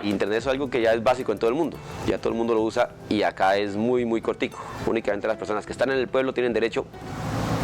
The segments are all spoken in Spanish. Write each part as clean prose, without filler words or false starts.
Internet es algo que ya es básico en todo el mundo, ya todo el mundo lo usa y acá es muy cortico. Únicamente las personas que están en el pueblo tienen derecho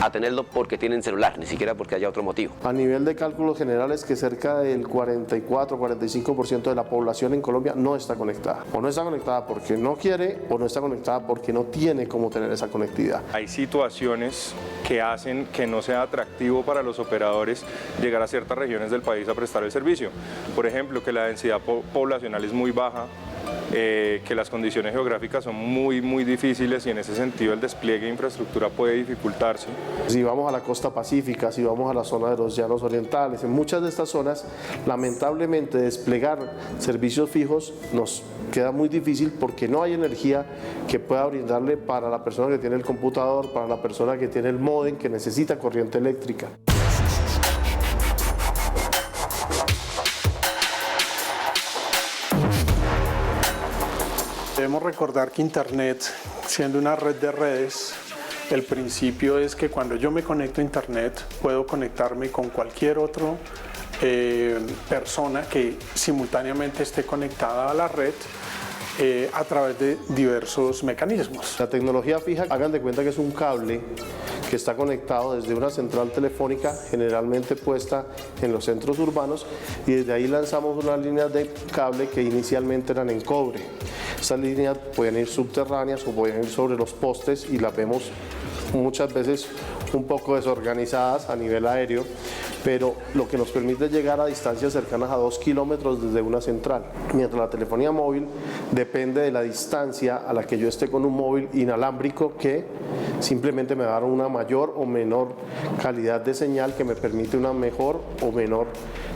a tenerlo porque tienen celular, ni siquiera porque haya otro motivo. A nivel de cálculos generales, que cerca del 44-45% de la población en Colombia no está conectada. O no está conectada porque no quiere, o no está conectada porque no tiene cómo tener esa conectividad. Hay situaciones que hacen que no sea atractivo para los operadores llegar a ciertas regiones del país a prestar el servicio. Por ejemplo, que la densidad poblacional es muy baja, que las condiciones geográficas son muy difíciles y en ese sentido el despliegue de infraestructura puede dificultarse. Si vamos a la costa pacífica, si vamos a la zona de los llanos orientales, en muchas de estas zonas, lamentablemente desplegar servicios fijos nos queda muy difícil porque no hay energía que pueda brindarle para la persona que tiene el computador, para la persona que tiene el módem, que necesita corriente eléctrica. Debemos recordar que Internet, siendo una red de redes, el principio es que cuando yo me conecto a Internet puedo conectarme con cualquier otra persona que simultáneamente esté conectada a la red a través de diversos mecanismos. La tecnología fija, hagan de cuenta que es un cable que está conectado desde una central telefónica generalmente puesta en los centros urbanos y desde ahí lanzamos unas líneas de cable que inicialmente eran en cobre. Estas líneas pueden ir subterráneas o pueden ir sobre los postes y las vemos muchas veces un poco desorganizadas a nivel aéreo, pero lo que nos permite llegar a distancias cercanas a 2 kilómetros desde una central. Mientras la telefonía móvil depende de la distancia a la que yo esté con un móvil inalámbrico que simplemente me va a dar una mayor o menor calidad de señal que me permite una mejor o menor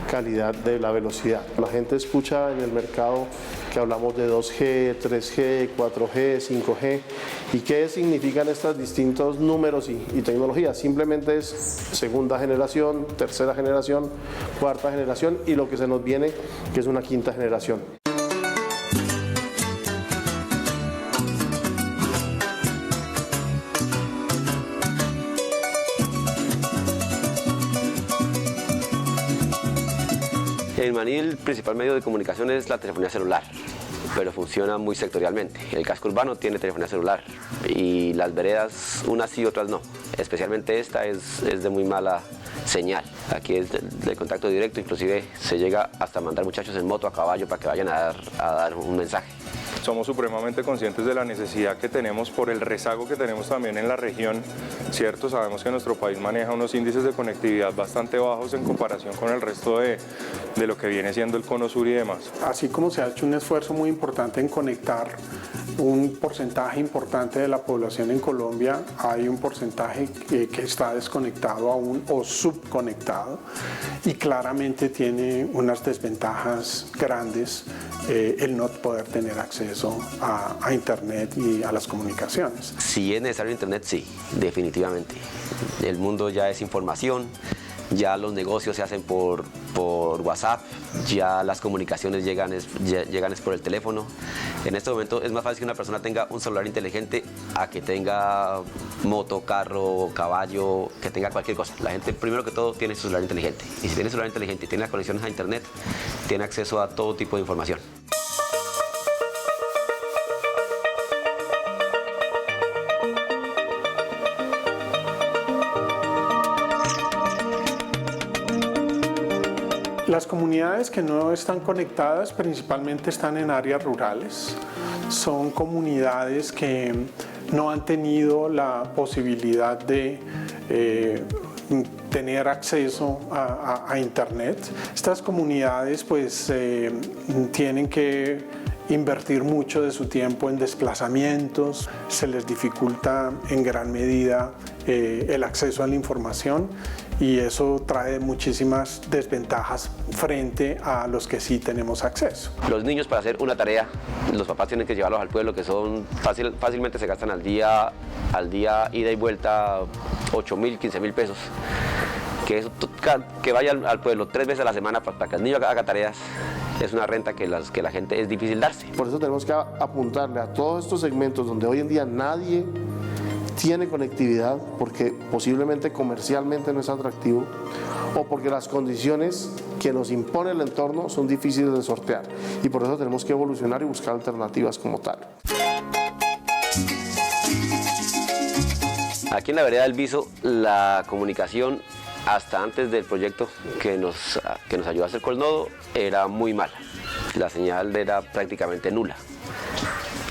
calidad de la velocidad. La gente escucha en el mercado que hablamos de 2G, 3G, 4G, 5G y qué significan estos distintos números y tecnologías. Simplemente es segunda generación, tercera generación, cuarta generación y lo que se nos viene que es una quinta generación. En Maní el principal medio de comunicación es la telefonía celular, pero funciona muy sectorialmente. El casco urbano tiene telefonía celular y las veredas unas sí, otras no. Especialmente esta es de muy mala señal. Aquí es de contacto directo, inclusive se llega hasta mandar muchachos en moto a caballo para que vayan a dar un mensaje. Somos supremamente conscientes de la necesidad que tenemos por el rezago que tenemos también en la región, ¿cierto? Sabemos que nuestro país maneja unos índices de conectividad bastante bajos en comparación con el resto de lo que viene siendo el cono sur y demás. Así como se ha hecho un esfuerzo muy importante en conectar un porcentaje importante de la población en Colombia, hay un porcentaje que está desconectado aún o subconectado y claramente tiene unas desventajas grandes el no poder tener acceso a Internet y a las comunicaciones. Si es necesario Internet, sí, definitivamente. El mundo ya es información, ya los negocios se hacen por WhatsApp, ya las comunicaciones llegan por el teléfono. En este momento es más fácil que una persona tenga un celular inteligente a que tenga moto, carro, caballo, que tenga cualquier cosa. La gente primero que todo tiene su celular inteligente y si tiene celular inteligente y tiene las conexiones a Internet, tiene acceso a todo tipo de información. Las comunidades que no están conectadas principalmente están en áreas rurales. Son comunidades que no han tenido la posibilidad de tener acceso a Internet. Estas comunidades pues tienen que invertir mucho de su tiempo en desplazamientos, se les dificulta en gran medida el acceso a la información y eso trae muchísimas desventajas frente a los que sí tenemos acceso. Los niños para hacer una tarea, los papás tienen que llevarlos al pueblo, que son fácilmente se gastan al día ida y vuelta 8.000, 15.000 pesos. Que vaya al pueblo 3 veces a la semana para que el niño haga tareas, es una renta que la gente es difícil darse. Por eso tenemos que apuntarle a todos estos segmentos donde hoy en día nadie tiene conectividad porque posiblemente comercialmente no es atractivo o porque las condiciones que nos impone el entorno son difíciles de sortear y por eso tenemos que evolucionar y buscar alternativas como tal. Aquí en la vereda del Viso, la comunicación hasta antes del proyecto que nos ayudó a hacer Colnodo era muy mala. La señal era prácticamente nula.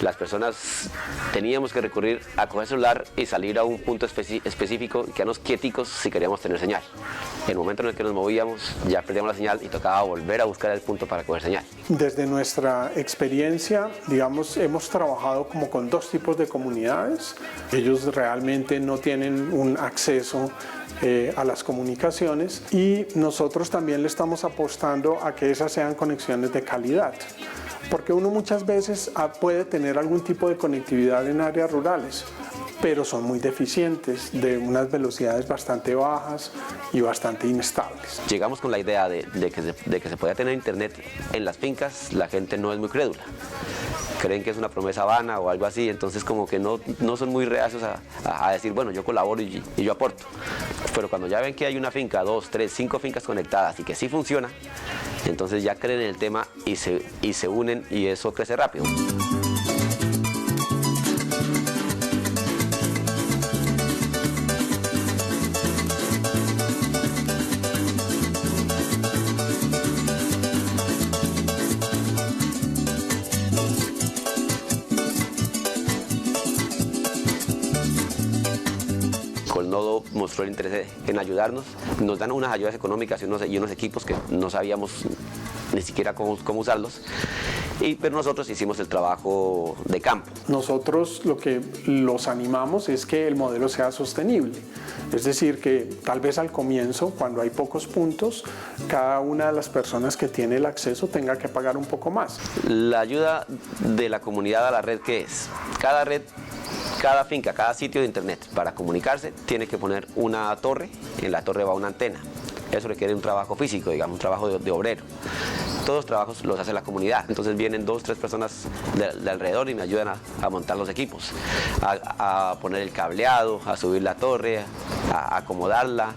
Las personas teníamos que recurrir a coger el celular y salir a un punto específico y quedarnos quieticos si queríamos tener señal. En el momento en el que nos movíamos ya perdíamos la señal y tocaba volver a buscar el punto para coger señal. Desde nuestra experiencia, digamos, hemos trabajado como con dos tipos de comunidades. Ellos realmente no tienen un acceso a las comunicaciones y nosotros también le estamos apostando a que esas sean conexiones de calidad. Porque uno muchas veces puede tener algún tipo de conectividad en áreas rurales, pero son muy deficientes, de unas velocidades bastante bajas y bastante inestables. Llegamos con la idea de que se podía tener internet en las fincas. La gente no es muy crédula. Creen que es una promesa vana o algo así, entonces como que no son muy reacios a decir, bueno, yo colaboro y yo aporto. Pero cuando ya ven que hay una finca, 2, 3, 5 fincas conectadas y que sí funciona, entonces ya creen en el tema y se unen y eso crece rápido. Colnodo mostró el interés en ayudarnos, nos dan unas ayudas económicas y unos equipos que no sabíamos ni siquiera cómo usarlos, pero nosotros hicimos el trabajo de campo. Nosotros lo que los animamos es que el modelo sea sostenible, es decir, que tal vez al comienzo, cuando hay pocos puntos, cada una de las personas que tiene el acceso tenga que pagar un poco más. La ayuda de la comunidad a la red, ¿qué es? Cada red, cada finca, cada sitio de internet para comunicarse tiene que poner una torre, en la torre va una antena. Eso requiere un trabajo físico, digamos, un trabajo de obrero. Todos los trabajos los hace la comunidad, entonces vienen 2 o 3 personas de alrededor y me ayudan a montar los equipos, a poner el cableado, a subir la torre, a acomodarla.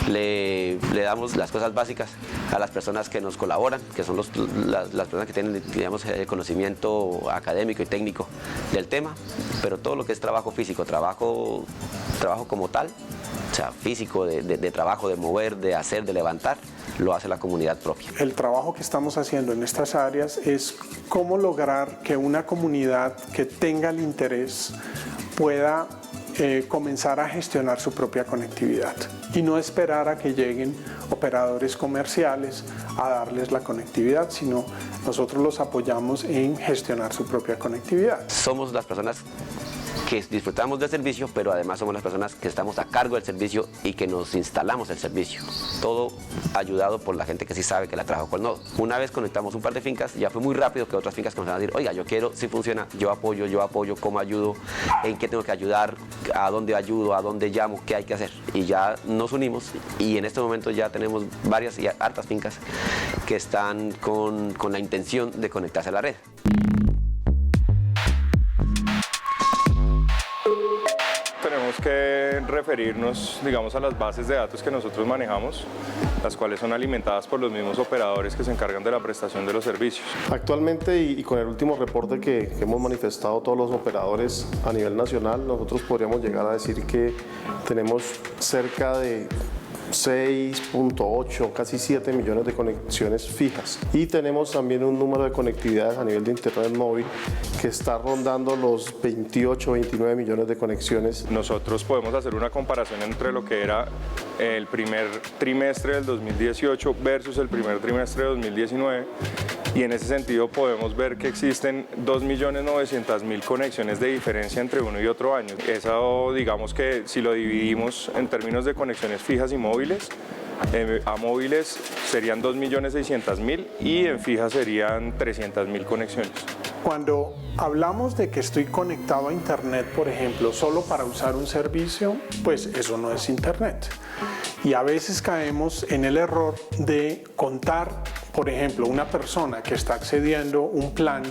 Le damos las cosas básicas a las personas que nos colaboran, que son las personas que tienen, digamos, el conocimiento académico y técnico del tema, pero todo lo que es trabajo físico, trabajo como tal, o sea, físico, de trabajo, de mover, de hacer, de levantar, lo hace la comunidad propia. El trabajo que estamos haciendo en estas áreas es cómo lograr que una comunidad que tenga el interés pueda comenzar a gestionar su propia conectividad y no esperar a que lleguen operadores comerciales a darles la conectividad, sino nosotros los apoyamos en gestionar su propia conectividad. Somos las personas que disfrutamos del servicio, pero además somos las personas que estamos a cargo del servicio y que nos instalamos el servicio. Todo ayudado por la gente que sí sabe que la trabaja con Colnodo. Una vez conectamos un par de fincas, ya fue muy rápido que otras fincas comenzaron a decir, oiga, yo quiero, si funciona, yo apoyo, cómo ayudo, en qué tengo que ayudar, a dónde ayudo, a dónde llamo, qué hay que hacer. Y ya nos unimos y en este momento ya tenemos varias y hartas fincas que están con la intención de conectarse a la red. Tenemos que referirnos, digamos, a las bases de datos que nosotros manejamos, las cuales son alimentadas por los mismos operadores que se encargan de la prestación de los servicios. Actualmente y con el último reporte que hemos manifestado todos los operadores a nivel nacional, nosotros podríamos llegar a decir que tenemos cerca de 6.8, casi 7 millones de conexiones fijas y tenemos también un número de conectividades a nivel de internet móvil que está rondando los 28, 29 millones de conexiones. Nosotros podemos hacer una comparación entre lo que era el primer trimestre del 2018 versus el primer trimestre de 2019 y en ese sentido podemos ver que existen 2.900.000 conexiones de diferencia entre uno y otro año. Eso, digamos que si lo dividimos en términos de conexiones fijas y móviles, a móviles serían 2.600.000 y en fijas serían 300.000 conexiones. Cuando hablamos de que estoy conectado a internet, por ejemplo, solo para usar un servicio, pues eso no es internet. Y a veces caemos en el error de contar, por ejemplo, una persona que está accediendo a un plan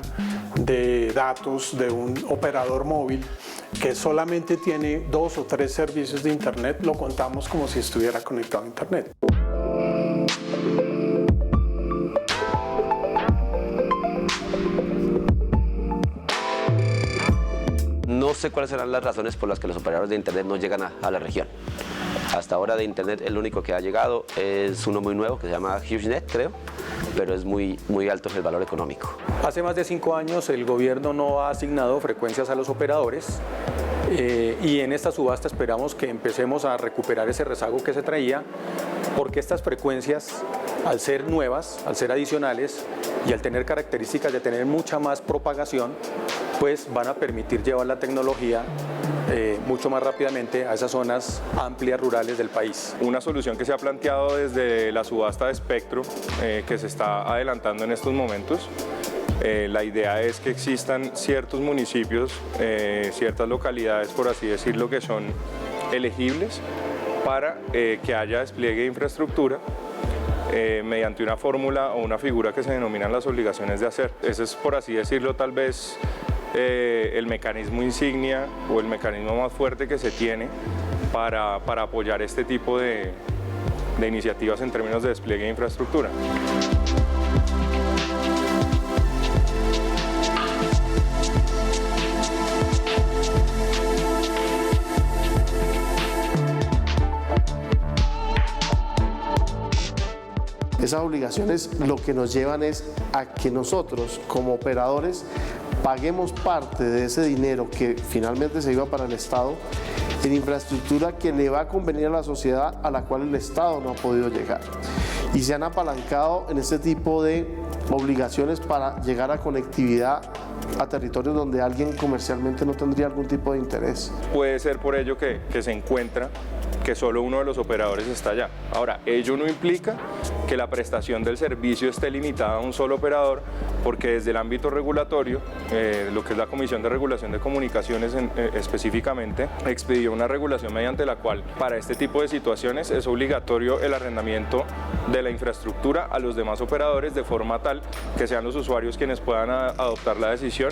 de datos de un operador móvil que solamente tiene 2 o 3 servicios de internet, lo contamos como si estuviera conectado a internet. sé cuáles serán las razones por las que los operadores de Internet no llegan a la región. Hasta ahora de Internet el único que ha llegado es uno muy nuevo que se llama HughesNet, creo, pero es muy alto el valor económico. Hace más de 5 años el gobierno no ha asignado frecuencias a los operadores y en esta subasta esperamos que empecemos a recuperar ese rezago que se traía, porque estas frecuencias, al ser nuevas, al ser adicionales y al tener características de tener mucha más propagación, pues van a permitir llevar la tecnología mucho más rápidamente a esas zonas amplias rurales del país. Una solución que se ha planteado desde la subasta de espectro que se está adelantando en estos momentos. La idea es que existan ciertos municipios, ciertas localidades, por así decirlo, que son elegibles para que haya despliegue de infraestructura mediante una fórmula o una figura que se denominan las obligaciones de hacer. Ese es, por así decirlo, tal vez el mecanismo insignia o el mecanismo más fuerte que se tiene para apoyar este tipo de iniciativas en términos de despliegue de infraestructura. Esas obligaciones lo que nos llevan es a que nosotros como operadores paguemos parte de ese dinero que finalmente se iba para el Estado en infraestructura que le va a convenir a la sociedad a la cual el Estado no ha podido llegar. Y se han apalancado en este tipo de obligaciones para llegar a conectividad a territorios donde alguien comercialmente no tendría algún tipo de interés. Puede ser por ello que se encuentra que solo uno de los operadores está allá. Ahora, ello no implica que la prestación del servicio esté limitada a un solo operador, porque desde el ámbito regulatorio, lo que es la Comisión de Regulación de Comunicaciones específicamente, expidió una regulación mediante la cual para este tipo de situaciones es obligatorio el arrendamiento de la infraestructura a los demás operadores, de forma tal que sean los usuarios quienes puedan adoptar la decisión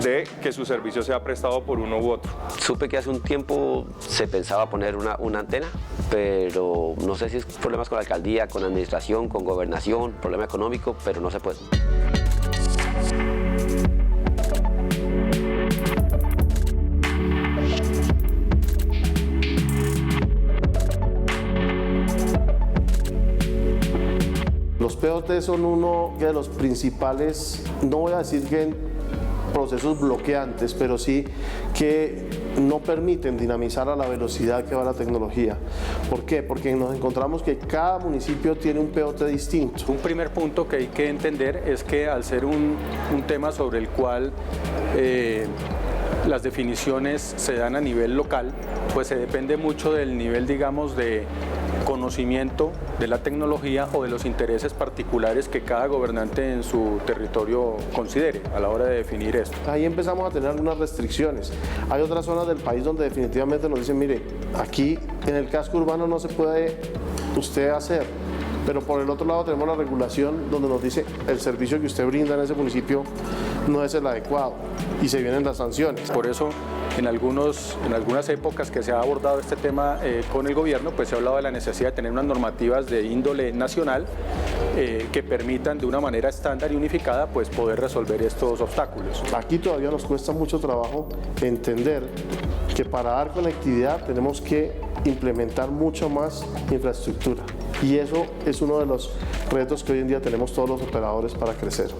de que su servicio sea prestado por uno u otro. Supe que hace un tiempo se pensaba poner una antena, pero no sé si es problemas con la alcaldía, con la administración, con gobernación, problema económico, pero no se puede. Los POT son uno de los principales, no voy a decir que procesos bloqueantes, pero sí que no permiten dinamizar a la velocidad que va la tecnología. ¿Por qué? Porque nos encontramos que cada municipio tiene un POT distinto. Un primer punto que hay que entender es que al ser un tema sobre el cual las definiciones se dan a nivel local, pues se depende mucho del nivel, digamos, de conocimiento de la tecnología o de los intereses particulares que cada gobernante en su territorio considere a la hora de definir esto. Ahí empezamos a tener algunas restricciones. Hay otras zonas del país donde definitivamente nos dicen, mire, aquí en el casco urbano no se puede usted hacer, pero por el otro lado tenemos la regulación donde nos dice el servicio que usted brinda en ese municipio no es el adecuado y se vienen las sanciones. Por eso en algunas épocas que se ha abordado este tema con el gobierno, pues se ha hablado de la necesidad de tener unas normativas de índole nacional que permitan de una manera estándar y unificada pues poder resolver estos obstáculos. Aquí todavía nos cuesta mucho trabajo entender que para dar conectividad tenemos que implementar mucho más infraestructura y eso es uno de los retos que hoy en día tenemos todos los operadores para crecer.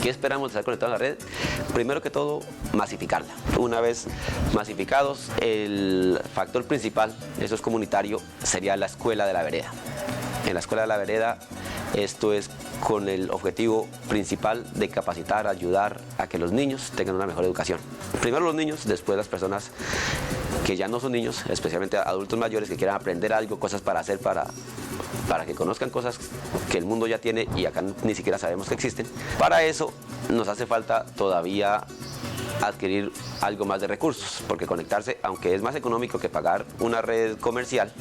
¿Qué esperamos de estar conectados a la red? Primero que todo, masificarla. Una vez masificados, el factor principal, eso es comunitario, sería la escuela de la vereda. En la escuela de la vereda, esto es con el objetivo principal de capacitar, ayudar a que los niños tengan una mejor educación. Primero los niños, después las personas que ya no son niños, especialmente adultos mayores que quieran aprender algo, cosas para hacer, para que conozcan cosas que el mundo ya tiene y acá ni siquiera sabemos que existen. Para eso nos hace falta todavía adquirir algo más de recursos, porque conectarse, aunque es más económico que pagar una red comercial,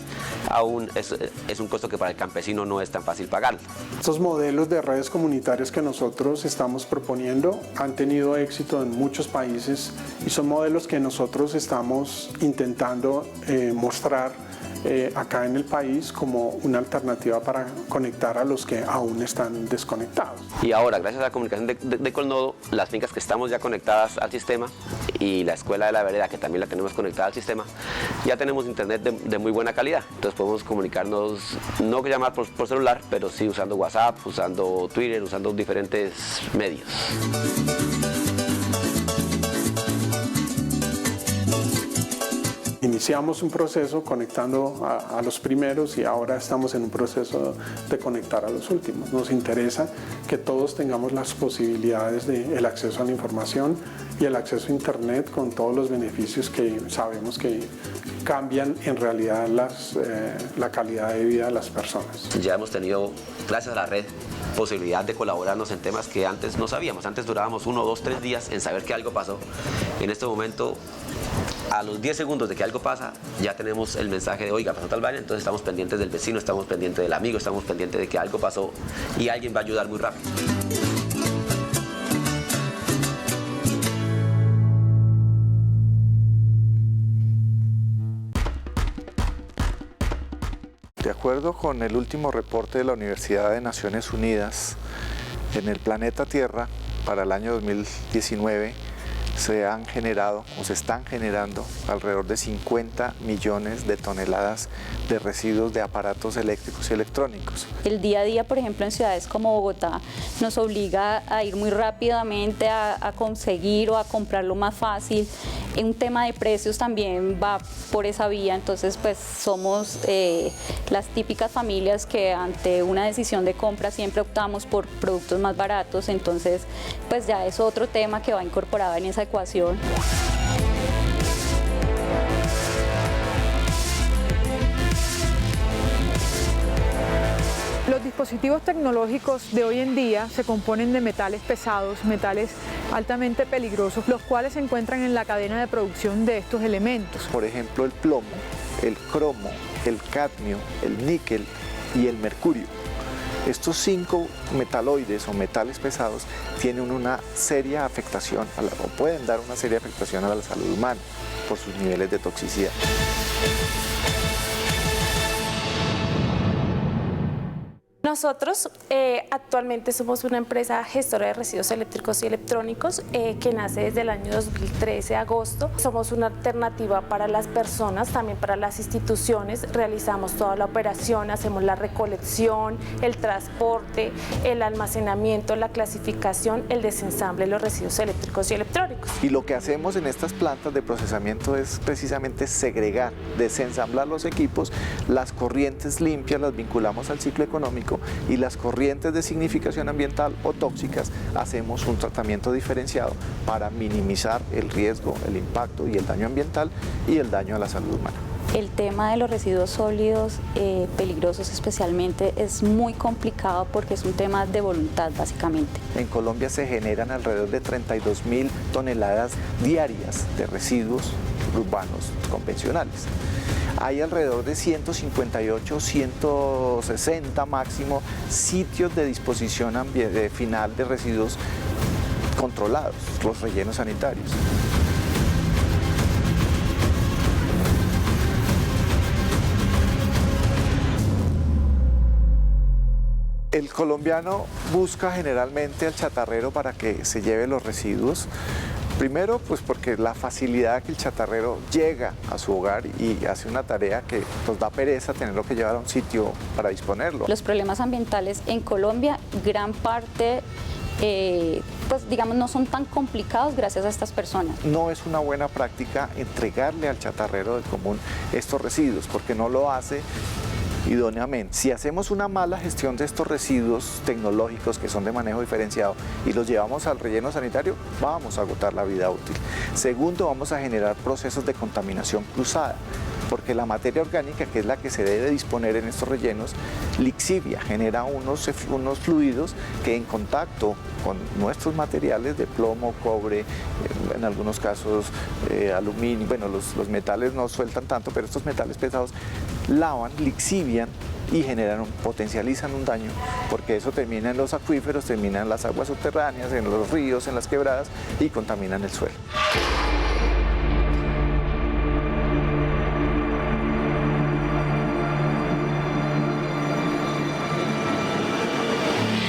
aún es un costo que para el campesino no es tan fácil pagar. Estos modelos de redes comunitarias que nosotros estamos proponiendo han tenido éxito en muchos países y son modelos que nosotros estamos intentando mostrar acá en el país como una alternativa para conectar a los que aún están desconectados. Y ahora, gracias a la comunicación de Colnodo, las fincas que estamos ya conectadas al sistema y la escuela de la vereda, que también la tenemos conectada al sistema, ya tenemos internet de muy buena calidad. Entonces podemos comunicarnos, no que llamar por celular, pero sí usando WhatsApp, usando Twitter, usando diferentes medios. Iniciamos un proceso conectando a los primeros y ahora estamos en un proceso de conectar a los últimos. Nos interesa que todos tengamos las posibilidades del acceso a la información y el acceso a Internet con todos los beneficios que sabemos que cambian en realidad la calidad de vida de las personas. Ya hemos tenido, gracias a la red, posibilidad de colaborarnos en temas que antes no sabíamos. Antes durábamos 1, 2, 3 días en saber que algo pasó. En este momento, a los 10 segundos de que algo pasa, ya tenemos el mensaje de, oiga, pasó tal vaina, entonces estamos pendientes del vecino, estamos pendientes del amigo, estamos pendientes de que algo pasó y alguien va a ayudar muy rápido. De acuerdo con el último reporte de la Universidad de Naciones Unidas, en el planeta Tierra, para el año 2019, se han generado o se están generando alrededor de 50 millones de toneladas de residuos de aparatos eléctricos y electrónicos. El día a día, por ejemplo, en ciudades como Bogotá, nos obliga a ir muy rápidamente a conseguir o a comprar lo más fácil. Un tema de precios también va por esa vía, entonces pues somos las típicas familias que ante una decisión de compra siempre optamos por productos más baratos, entonces pues ya es otro tema que va incorporado en esa ecuación. Los dispositivos tecnológicos de hoy en día se componen de metales pesados, metales altamente peligrosos, los cuales se encuentran en la cadena de producción de estos elementos. Por ejemplo, el plomo, el cromo, el cadmio, el níquel y el mercurio. Estos 5 metaloides o metales pesados tienen una seria afectación, o pueden dar una seria afectación a la salud humana por sus niveles de toxicidad. Nosotros actualmente somos una empresa gestora de residuos eléctricos y electrónicos que nace desde el año 2013, agosto. Somos una alternativa para las personas, también para las instituciones. Realizamos toda la operación, hacemos la recolección, el transporte, el almacenamiento, la clasificación, el desensamble de los residuos eléctricos y electrónicos. Y lo que hacemos en estas plantas de procesamiento es precisamente segregar, desensamblar los equipos, las corrientes limpias las vinculamos al ciclo económico y las corrientes de significación ambiental o tóxicas hacemos un tratamiento diferenciado para minimizar el riesgo, el impacto y el daño ambiental y el daño a la salud humana. El tema de los residuos sólidos peligrosos especialmente es muy complicado porque es un tema de voluntad básicamente. En Colombia se generan alrededor de 32.000 toneladas diarias de residuos urbanos convencionales. Hay alrededor de 158, 160 máximo sitios de disposición final de residuos controlados, los rellenos sanitarios. El colombiano busca generalmente al chatarrero para que se lleve los residuos. Primero, pues porque la facilidad que el chatarrero llega a su hogar y hace una tarea que nos da pereza tenerlo que llevar a un sitio para disponerlo. Los problemas ambientales en Colombia, gran parte, pues digamos, no son tan complicados gracias a estas personas. No es una buena práctica entregarle al chatarrero del común estos residuos, porque no lo hace idóneamente. Si hacemos una mala gestión de estos residuos tecnológicos que son de manejo diferenciado y los llevamos al relleno sanitario, vamos a agotar la vida útil. Segundo, vamos a generar procesos de contaminación cruzada. porque la materia orgánica, que es la que se debe disponer en estos rellenos, lixivia, genera unos fluidos que en contacto con nuestros materiales de plomo, cobre, en algunos casos aluminio, bueno, los metales no sueltan tanto, pero estos metales pesados lavan, lixivian y potencializan un daño, porque eso termina en los acuíferos, termina en las aguas subterráneas, en los ríos, en las quebradas y contaminan el suelo.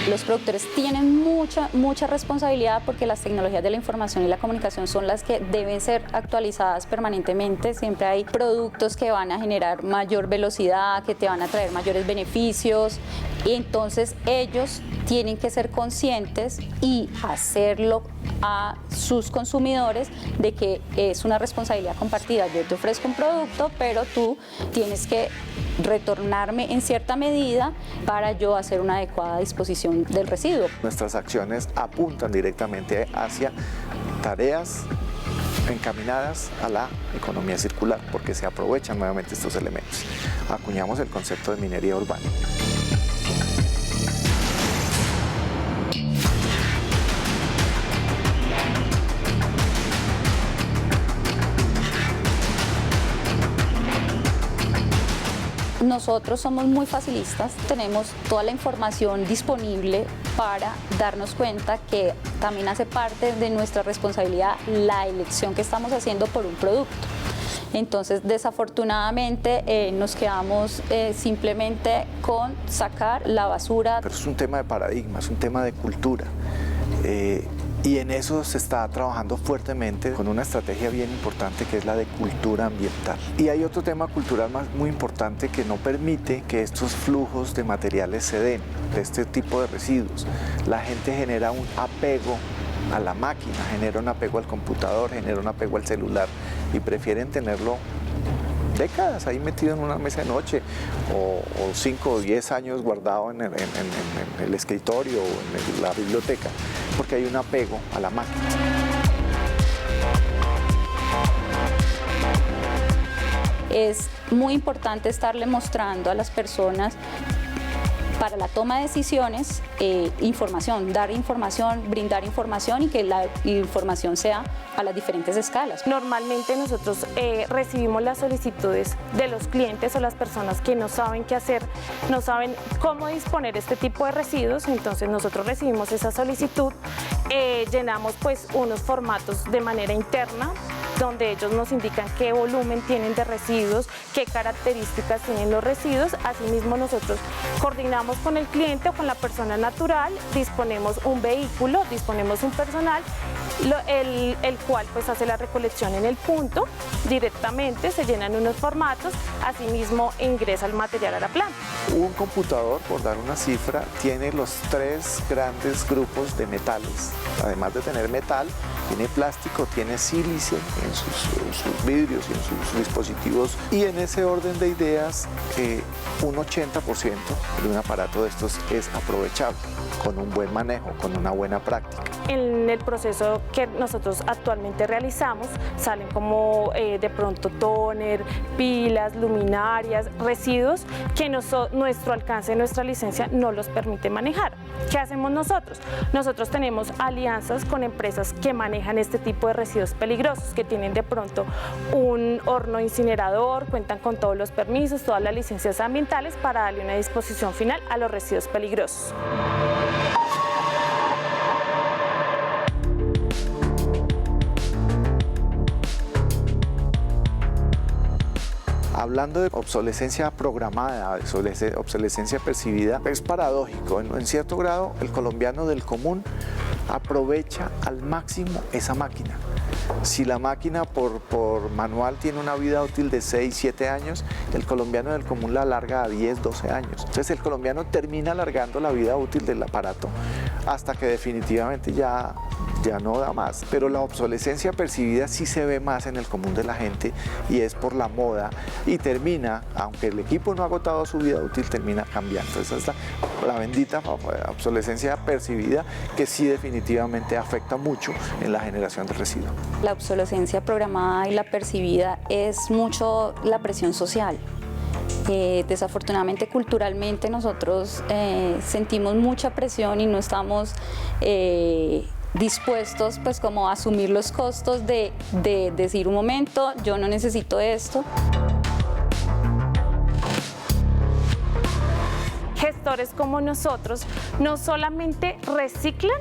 Los productores tienen mucha responsabilidad porque las tecnologías de la información y la comunicación son las que deben ser actualizadas permanentemente. Siempre hay productos que van a generar mayor velocidad, que te van a traer mayores beneficios, y entonces ellos tienen que ser conscientes y hacerlo a sus consumidores de que es una responsabilidad compartida. Yo te ofrezco un producto, pero tú tienes que retornarme en cierta medida para yo hacer una adecuada disposición del residuo. Nuestras acciones apuntan directamente hacia tareas encaminadas a la economía circular, porque se aprovechan nuevamente estos elementos. Acuñamos el concepto de minería urbana. Nosotros somos muy facilistas, tenemos toda la información disponible para darnos cuenta que también hace parte de nuestra responsabilidad la elección que estamos haciendo por un producto. Entonces, desafortunadamente, nos quedamos simplemente con sacar la basura. Pero es un tema de paradigma, es un tema de cultura. Y en eso se está trabajando fuertemente con una estrategia bien importante que es la de cultura ambiental. Y hay otro tema cultural muy importante que no permite que estos flujos de materiales se den, de este tipo de residuos. La gente genera un apego a la máquina, genera un apego al computador, genera un apego al celular y prefieren tenerlo décadas ahí metido en una mesa de noche o 5 o 10 años guardado en el escritorio o en la biblioteca, porque hay un apego a la máquina. Es muy importante estarle mostrando a las personas para la toma de decisiones información, dar información, brindar información y que la información sea a las diferentes escalas. Normalmente nosotros recibimos las solicitudes de los clientes o las personas que no saben qué hacer, no saben cómo disponer este tipo de residuos, entonces nosotros recibimos esa solicitud, llenamos pues unos formatos de manera interna donde ellos nos indican qué volumen tienen de residuos, qué características tienen los residuos. Asimismo, nosotros coordinamos con el cliente o con la persona natural, disponemos un vehículo, disponemos un personal, el cual pues hace la recolección en el punto, directamente se llenan unos formatos, asimismo ingresa el material a la planta. Un computador, por dar una cifra, tiene los 3 grandes grupos de metales. Además de tener metal, tiene plástico, tiene sílice en sus vidrios y en sus dispositivos. Y en ese orden de ideas, un 80% de un aparato de estos es aprovechable, con un buen manejo, con una buena práctica. En el proceso que nosotros actualmente realizamos, salen como de pronto tóner, pilas, luminarias, residuos que nuestro alcance, nuestra licencia no los permite manejar. ¿Qué hacemos nosotros? Nosotros tenemos alianzas con empresas que manejan este tipo de residuos peligrosos, que tienen de pronto un horno incinerador, cuentan con todos los permisos, todas las licencias ambientales para darle una disposición final a los residuos peligrosos. Hablando de obsolescencia programada, obsolescencia percibida, es paradójico. En cierto grado, el colombiano del común aprovecha al máximo esa máquina. Si la máquina por manual tiene una vida útil de 6, 7 años, el colombiano del común la alarga a 10, 12 años. Entonces el colombiano termina alargando la vida útil del aparato hasta que definitivamente ya no da más. Pero la obsolescencia percibida sí se ve más en el común de la gente y es por la moda y termina, aunque el equipo no ha agotado su vida útil, termina cambiando. Esa es la bendita obsolescencia percibida que sí definitivamente afecta mucho en la generación de residuos. La obsolescencia programada y la percibida es mucho la presión social. Desafortunadamente, culturalmente nosotros sentimos mucha presión y no estamos dispuestos pues como a asumir los costos de decir un momento, yo no necesito esto. Gestores como nosotros no solamente reciclan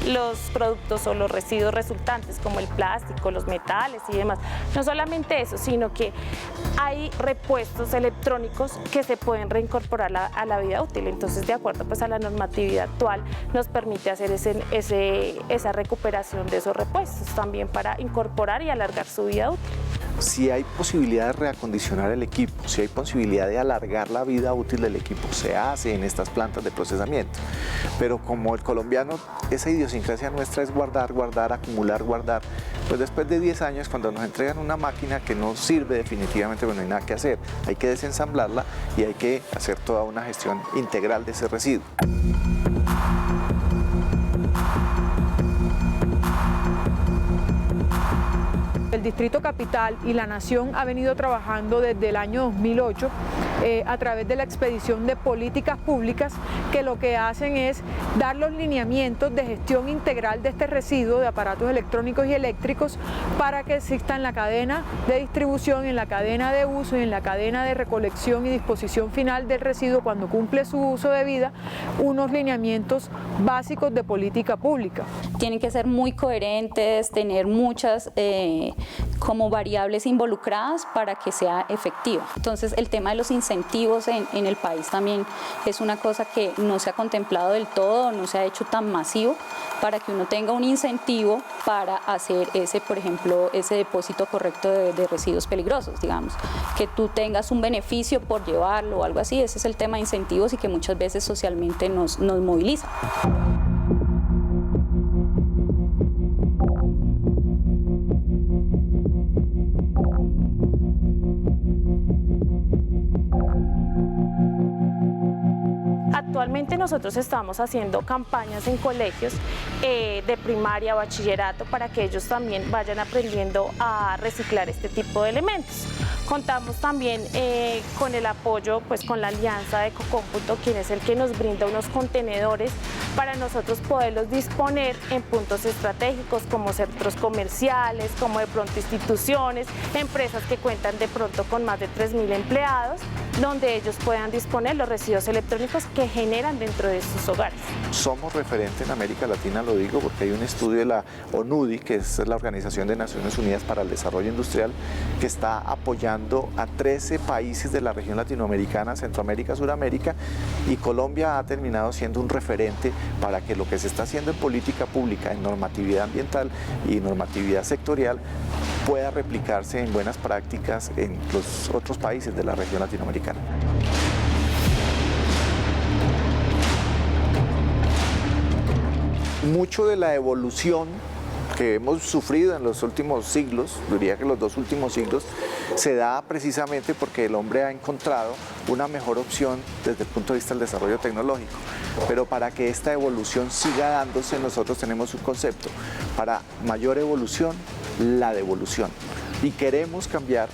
los productos o los residuos resultantes como el plástico, los metales y demás. No solamente eso, sino que hay repuestos electrónicos que se pueden reincorporar a la vida útil. Entonces, de acuerdo pues, a la normatividad actual, nos permite hacer esa recuperación de esos repuestos también para incorporar y alargar su vida útil. Si hay posibilidad de reacondicionar el equipo, si hay posibilidad de alargar la vida útil del equipo, se hace en estas plantas de procesamiento. Pero como el colombiano, esa idiosincrasia nuestra es guardar, guardar, acumular, guardar, pues después de 10 años, cuando nos entregan una máquina que no sirve definitivamente, pues no hay nada que hacer. Hay que desensamblarla y hay que hacer toda una gestión integral de ese residuo. El Distrito Capital y la Nación ha venido trabajando desde el año 2008 a través de la expedición de políticas públicas que lo que hacen es dar los lineamientos de gestión integral de este residuo de aparatos electrónicos y eléctricos para que exista en la cadena de distribución, en la cadena de uso y en la cadena de recolección y disposición final del residuo cuando cumple su uso de vida, unos lineamientos básicos de política pública. Tienen que ser muy coherentes, tener muchas como variables involucradas para que sea efectiva. Entonces el tema de los incentivos en el país también es una cosa que no se ha contemplado del todo, no se ha hecho tan masivo para que uno tenga un incentivo para hacer ese, por ejemplo, ese depósito correcto de residuos peligrosos, digamos, que tú tengas un beneficio por llevarlo o algo así. Ese es el tema de incentivos y que muchas veces socialmente nos moviliza. Actualmente nosotros estamos haciendo campañas en colegios de primaria, bachillerato, para que ellos también vayan aprendiendo a reciclar este tipo de elementos. Contamos también con el apoyo, pues con la alianza de Ecocómputo, quien es el que nos brinda unos contenedores para nosotros poderlos disponer en puntos estratégicos como centros comerciales, como de pronto instituciones, empresas que cuentan de pronto con más de 3.000 empleados, donde ellos puedan disponer los residuos electrónicos que generan dentro de sus hogares. Somos referentes en América Latina, lo digo porque hay un estudio de la ONUDI, que es la Organización de Naciones Unidas para el Desarrollo Industrial, que está apoyando a 13 países de la región latinoamericana, Centroamérica, Suramérica, y Colombia ha terminado siendo un referente para que lo que se está haciendo en política pública, en normatividad ambiental y normatividad sectorial, pueda replicarse en buenas prácticas en los otros países de la región latinoamericana. Mucho de la evolución que hemos sufrido en los últimos siglos, diría que los 2 últimos siglos, se da precisamente porque el hombre ha encontrado una mejor opción desde el punto de vista del desarrollo tecnológico. Pero para que esta evolución siga dándose, nosotros tenemos un concepto. Para mayor evolución, la devolución. Y queremos cambiar,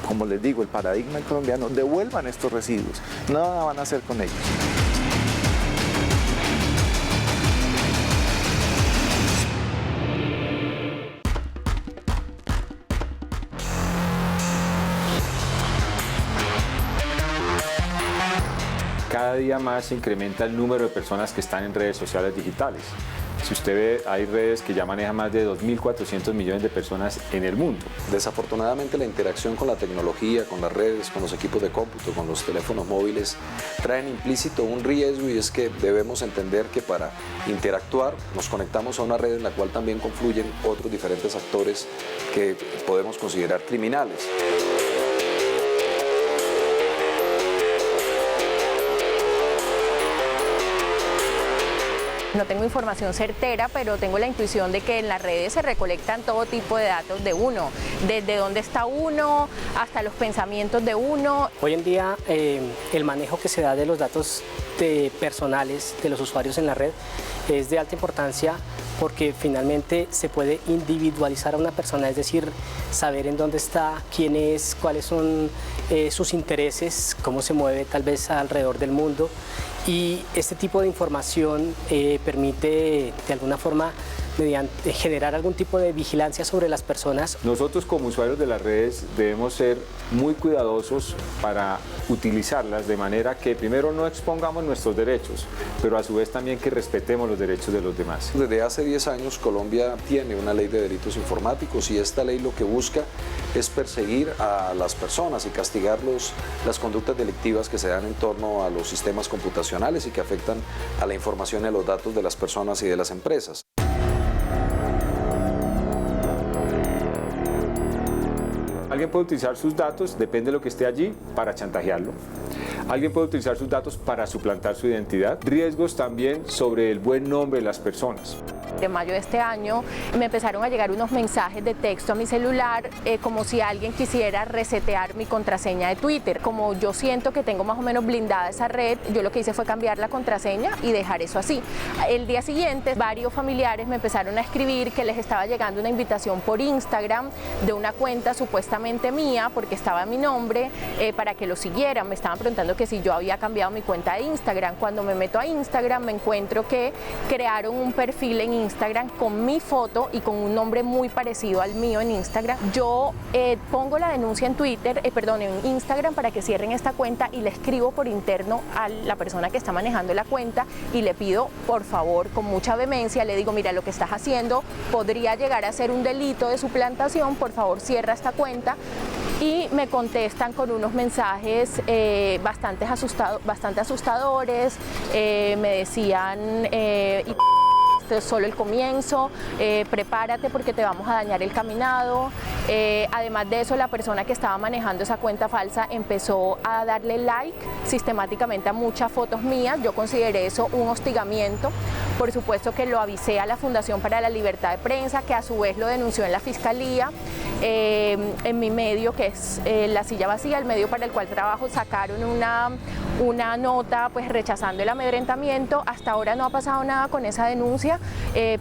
como les digo, el paradigma colombiano. Devuelvan estos residuos, nada van a hacer con ellos. Cada día más se incrementa el número de personas que están en redes sociales digitales. Si usted ve, hay redes que ya manejan más de 2.400 millones de personas en el mundo. Desafortunadamente, la interacción con la tecnología, con las redes, con los equipos de cómputo, con los teléfonos móviles, traen implícito un riesgo, y es que debemos entender que para interactuar nos conectamos a una red en la cual también confluyen otros diferentes actores que podemos considerar criminales. No tengo información certera, pero tengo la intuición de que en las redes se recolectan todo tipo de datos de uno, desde dónde está uno hasta los pensamientos de uno. Hoy en día el manejo que se da de los datos personales de los usuarios en la red es de alta importancia porque finalmente se puede individualizar a una persona, es decir, saber en dónde está, quién es, cuáles son sus intereses, cómo se mueve tal vez alrededor del mundo, y este tipo de información permite de alguna forma generar algún tipo de vigilancia sobre las personas. Nosotros como usuarios de las redes debemos ser muy cuidadosos para utilizarlas de manera que primero no expongamos nuestros derechos, pero a su vez también que respetemos los derechos de los demás. Desde hace 10 años Colombia tiene una ley de delitos informáticos y esta ley lo que busca es perseguir a las personas y castigar las conductas delictivas que se dan en torno a los sistemas computacionales y que afectan a la información y a los datos de las personas y de las empresas. Alguien puede utilizar sus datos, depende de lo que esté allí, para chantajearlo. Alguien puede utilizar sus datos para suplantar su identidad. Riesgos también sobre el buen nombre de las personas. De mayo de este año me empezaron a llegar unos mensajes de texto a mi celular como si alguien quisiera resetear mi contraseña de Twitter. Como yo siento que tengo más o menos blindada esa red, yo lo que hice fue cambiar la contraseña y dejar eso así. El día siguiente varios familiares me empezaron a escribir que les estaba llegando una invitación por Instagram de una cuenta supuestamente mía porque estaba en mi nombre para que lo siguieran. Me estaban preguntando que si yo había cambiado mi cuenta de Instagram. Cuando me meto a Instagram me encuentro que crearon un perfil en Instagram con mi foto y con un nombre muy parecido al mío en Instagram. Yo pongo la denuncia en en Instagram para que cierren esta cuenta y le escribo por interno a la persona que está manejando la cuenta y le pido, por favor, con mucha vehemencia, le digo, mira, lo que estás haciendo podría llegar a ser un delito de suplantación, por favor, cierra esta cuenta. Y me contestan con unos mensajes bastante asustadores, me decían... esto es solo el comienzo, prepárate porque te vamos a dañar el caminado. Además de eso, la persona que estaba manejando esa cuenta falsa empezó a darle like sistemáticamente a muchas fotos mías. Yo consideré eso un hostigamiento. Por supuesto que lo avisé a la Fundación para la Libertad de Prensa, que a su vez lo denunció en la Fiscalía. En mi medio, que es La Silla Vacía, el medio para el cual trabajo, sacaron una nota pues rechazando el amedrentamiento. Hasta ahora no ha pasado nada con esa denuncia,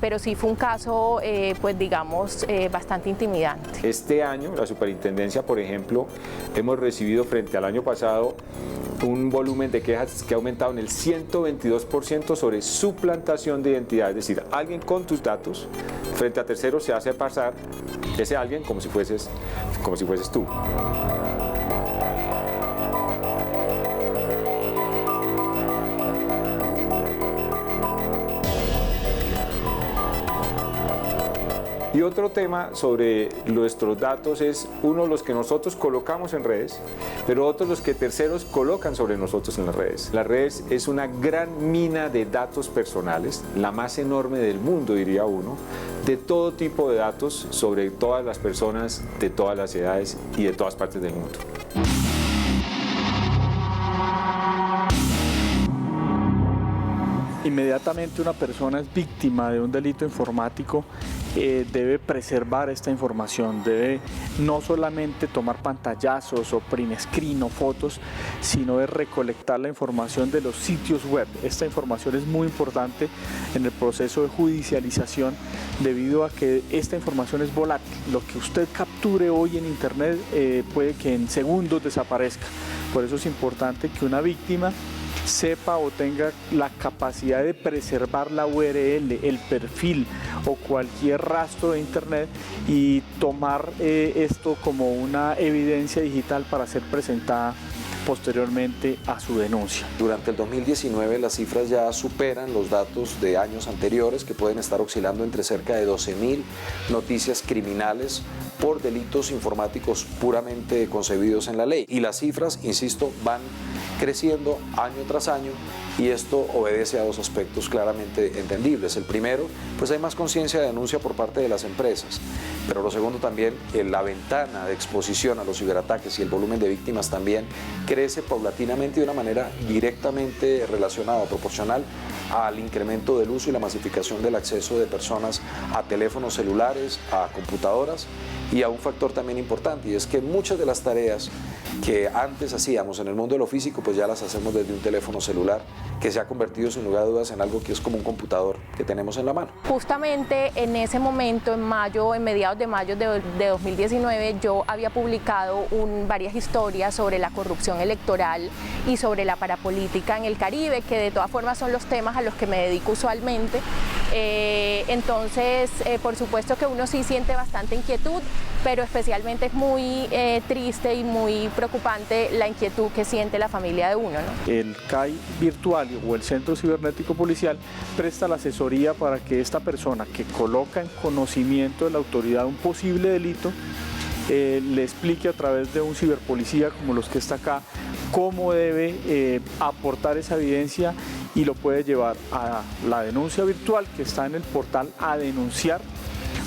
pero sí fue un caso pues digamos bastante intimidante. Este año la Superintendencia, por ejemplo, hemos recibido frente al año pasado un volumen de quejas que ha aumentado en el 122% sobre suplantación de identidad, es decir, alguien con tus datos frente a terceros se hace pasar ese alguien como si fueses tú. Y otro tema sobre nuestros datos es uno los que nosotros colocamos en redes, pero otros los que terceros colocan sobre nosotros en las redes. Las redes es una gran mina de datos personales, la más enorme del mundo diría uno, de todo tipo de datos sobre todas las personas, de todas las edades y de todas partes del mundo. Inmediatamente una persona es víctima de un delito informático, debe preservar esta información, debe no solamente tomar pantallazos o print screen o fotos, sino de recolectar la información de los sitios web. Esta información es muy importante en el proceso de judicialización debido a que esta información es volátil. Lo que usted capture hoy en internet puede que en segundos desaparezca. Por eso es importante que una víctima sepa o tenga la capacidad de preservar la URL, el perfil o cualquier rastro de internet y tomar esto como una evidencia digital para ser presentada posteriormente a su denuncia. Durante el 2019 las cifras ya superan los datos de años anteriores, que pueden estar oscilando entre cerca de 12.000 noticias criminales por delitos informáticos puramente concebidos en la ley. Y las cifras, insisto, van creciendo año tras año y esto obedece a dos aspectos claramente entendibles. El primero, pues hay más conciencia de denuncia por parte de las empresas, pero lo segundo también, la ventana de exposición a los ciberataques y el volumen de víctimas también crece paulatinamente de una manera directamente relacionada o proporcional al incremento del uso y la masificación del acceso de personas a teléfonos celulares, a computadoras, y a un factor también importante, y es que muchas de las tareas que antes hacíamos en el mundo de lo físico, pues ya las hacemos desde un teléfono celular, que se ha convertido sin lugar a dudas en algo que es como un computador que tenemos en la mano. Justamente en ese momento, en mediados de mayo de 2019, yo había publicado varias historias sobre la corrupción electoral y sobre la parapolítica en el Caribe, que de todas formas son los temas a los que me dedico usualmente. Entonces, por supuesto que uno sí siente bastante inquietud, pero especialmente es muy triste y muy preocupante la inquietud que siente la familia de uno, ¿no? El CAI virtual o el Centro Cibernético Policial presta la asesoría para que esta persona que coloca en conocimiento de la autoridad un posible delito le explique a través de un ciberpolicía como los que está acá cómo debe aportar esa evidencia, y lo puede llevar a la denuncia virtual que está en el portal A Denunciar,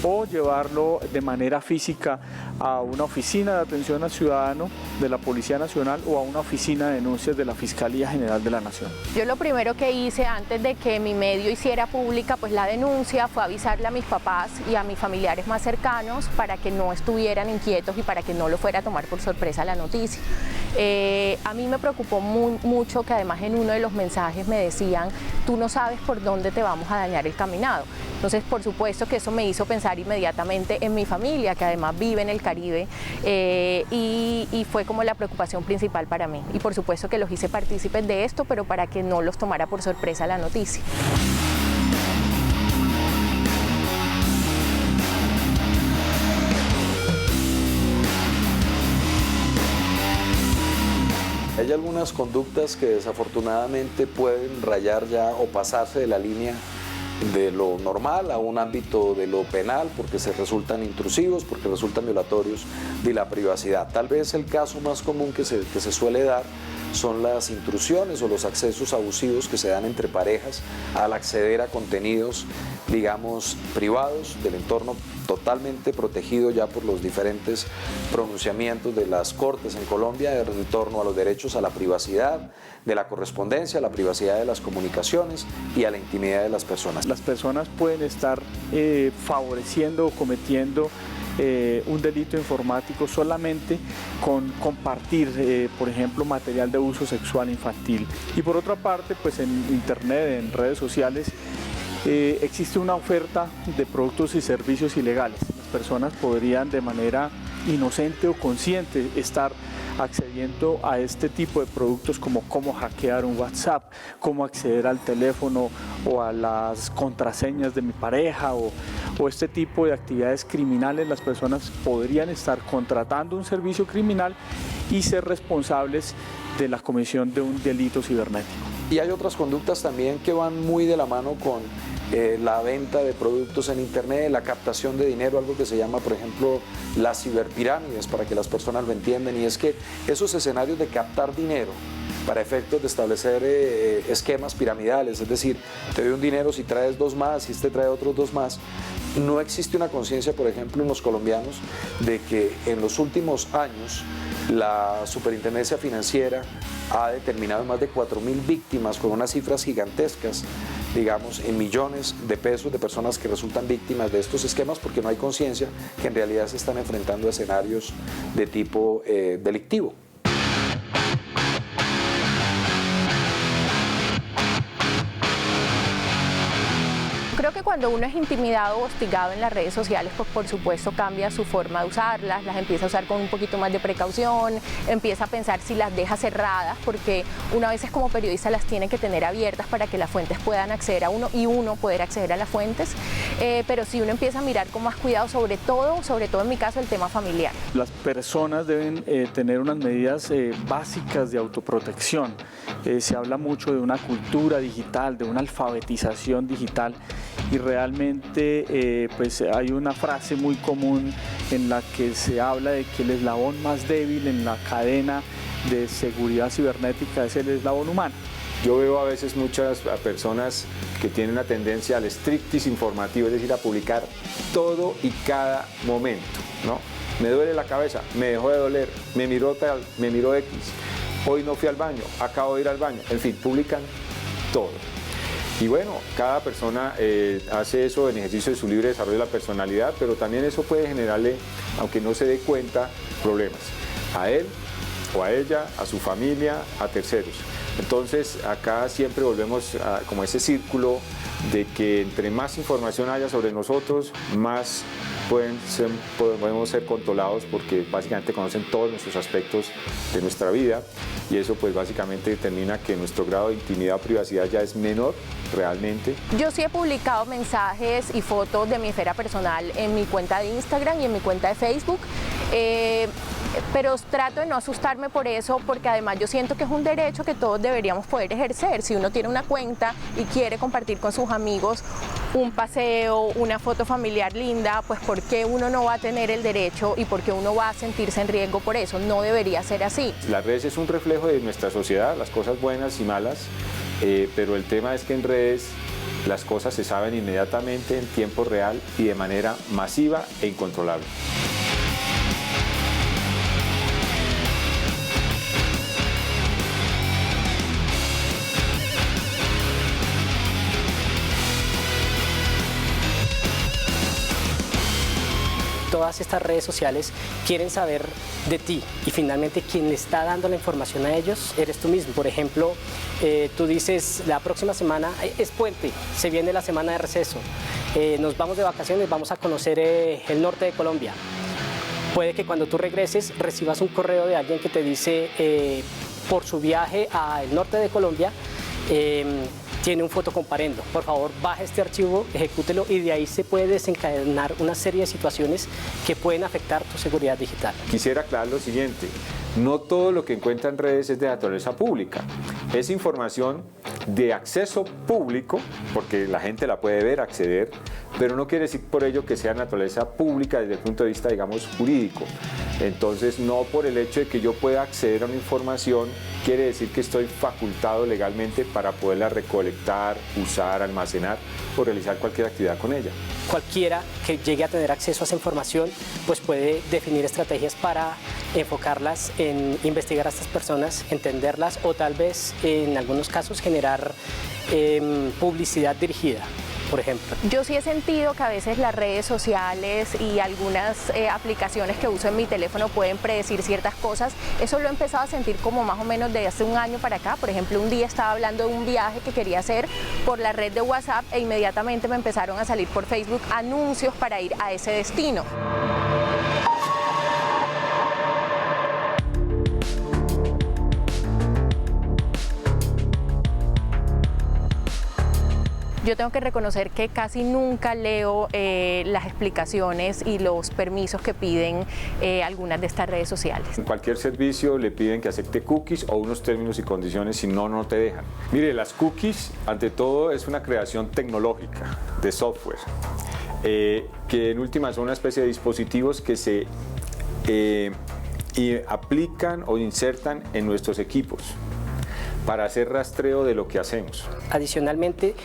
o llevarlo de manera física a una oficina de atención al ciudadano de la Policía Nacional o a una oficina de denuncias de la Fiscalía General de la Nación. Yo lo primero que hice antes de que mi medio hiciera pública pues la denuncia fue avisarle a mis papás y a mis familiares más cercanos para que no estuvieran inquietos y para que no lo fuera a tomar por sorpresa la noticia. A mí me preocupó mucho que además en uno de los mensajes me decían: tú no sabes por dónde te vamos a dañar el caminado. Entonces, por supuesto que eso me hizo pensar inmediatamente en mi familia, que además vive en el Caribe, y fue como la preocupación principal para mí. Y por supuesto que los hice partícipes de esto, pero para que no los tomara por sorpresa la noticia. Hay algunas conductas que desafortunadamente pueden rayar ya o pasarse de la línea de lo normal a un ámbito de lo penal, porque se resultan intrusivos, porque resultan violatorios de la privacidad. Tal vez el caso más común que se suele dar son las intrusiones o los accesos abusivos que se dan entre parejas al acceder a contenidos, digamos, privados del entorno, totalmente protegido ya por los diferentes pronunciamientos de las Cortes en Colombia en torno a los derechos a la privacidad de la correspondencia, a la privacidad de las comunicaciones y a la intimidad de las personas. Las personas pueden estar favoreciendo o cometiendo un delito informático solamente con compartir, por ejemplo, material de uso sexual infantil. Y por otra parte, pues en internet, en redes sociales, existe una oferta de productos y servicios ilegales. Las personas podrían de manera inocente o consciente estar accediendo a este tipo de productos, como cómo hackear un WhatsApp, cómo acceder al teléfono o a las contraseñas de mi pareja, o este tipo de actividades criminales. Las personas podrían estar contratando un servicio criminal y ser responsables de la comisión de un delito cibernético. Y hay otras conductas también que van muy de la mano con la venta de productos en internet, la captación de dinero, algo que se llama, por ejemplo, las ciberpirámides, para que las personas lo entiendan, y es que esos escenarios de captar dinero para efectos de establecer esquemas piramidales, es decir, te doy un dinero si traes dos más, si este trae otros dos más. No existe una conciencia, por ejemplo, en los colombianos de que en los últimos años la Superintendencia Financiera ha determinado más de 4.000 víctimas, con unas cifras gigantescas, digamos, en millones de pesos de personas que resultan víctimas de estos esquemas, porque no hay conciencia que en realidad se están enfrentando a escenarios de tipo delictivo. Creo que cuando uno es intimidado o hostigado en las redes sociales, pues por supuesto cambia su forma de usarlas, las empieza a usar con un poquito más de precaución, empieza a pensar si las deja cerradas, porque una vez como periodista las tiene que tener abiertas para que las fuentes puedan acceder a uno y uno poder acceder a las fuentes, pero si uno empieza a mirar con más cuidado, sobre todo en mi caso, el tema familiar. Las personas deben tener unas medidas básicas de autoprotección. Se habla mucho de una cultura digital, de una alfabetización digital, y realmente pues hay una frase muy común en la que se habla de que el eslabón más débil en la cadena de seguridad cibernética es el eslabón humano. Yo veo a veces muchas personas que tienen una tendencia al strictis informativo, es decir, a publicar todo y cada momento, ¿no? Me duele la cabeza, me dejó de doler, me miró tal, me miró X, hoy no fui al baño, acabo de ir al baño, en fin, publican todo. Y bueno, cada persona hace eso en ejercicio de su libre desarrollo de la personalidad, pero también eso puede generarle, aunque no se dé cuenta, problemas a él o a ella, a su familia, a terceros. Entonces acá siempre volvemos a como ese círculo de que entre más información haya sobre nosotros, más podemos ser controlados, porque básicamente conocen todos nuestros aspectos de nuestra vida, y eso pues básicamente determina que nuestro grado de intimidad o privacidad ya es menor realmente. Yo sí he publicado mensajes y fotos de mi esfera personal en mi cuenta de Instagram y en mi cuenta de Facebook, pero trato de no asustarme por eso, porque además yo siento que es un derecho que todos deberíamos poder ejercer. Si uno tiene una cuenta y quiere compartir con sus amigos un paseo, una foto familiar linda, pues ¿por qué uno no va a tener el derecho y por qué uno va a sentirse en riesgo por eso? No debería ser así. Las redes es un reflejo de nuestra sociedad, las cosas buenas y malas, pero el tema es que en redes las cosas se saben inmediatamente, en tiempo real y de manera masiva e incontrolable. Todas estas redes sociales quieren saber de ti y finalmente quien le está dando la información a ellos eres tú mismo. Por ejemplo, tú dices la próxima semana es puente, se viene la semana de receso, nos vamos de vacaciones, vamos a conocer el norte de Colombia. Puede que cuando tú regreses recibas un correo de alguien que te dice por su viaje al norte de Colombia tiene un fotocomparendo. Por favor, baja este archivo, ejecútelo y de ahí se puede desencadenar una serie de situaciones que pueden afectar tu seguridad digital. Quisiera aclarar lo siguiente, no todo lo que encuentra en redes es de naturaleza pública, es información de acceso público, porque la gente la puede ver, acceder, pero no quiere decir por ello que sea naturaleza pública desde el punto de vista, digamos, jurídico. Entonces, no por el hecho de que yo pueda acceder a una información, quiere decir que estoy facultado legalmente para poderla recolectar, usar, almacenar o realizar cualquier actividad con ella. Cualquiera que llegue a tener acceso a esa información, pues puede definir estrategias para enfocarlas en investigar a estas personas, entenderlas o tal vez en algunos casos generar publicidad dirigida. Por ejemplo. Yo sí he sentido que a veces las redes sociales y algunas aplicaciones que uso en mi teléfono pueden predecir ciertas cosas. Eso lo he empezado a sentir como más o menos desde hace un año para acá. Por ejemplo, un día estaba hablando de un viaje que quería hacer por la red de WhatsApp e inmediatamente me empezaron a salir por Facebook anuncios para ir a ese destino. Yo tengo que reconocer que casi nunca leo las explicaciones y los permisos que piden algunas de estas redes sociales. En cualquier servicio le piden que acepte cookies o unos términos y condiciones, si no, no te dejan. Mire, las cookies, ante todo, es una creación tecnológica de software, que en última son una especie de dispositivos que se aplican o insertan en nuestros equipos para hacer rastreo de lo que hacemos. Adicionalmente,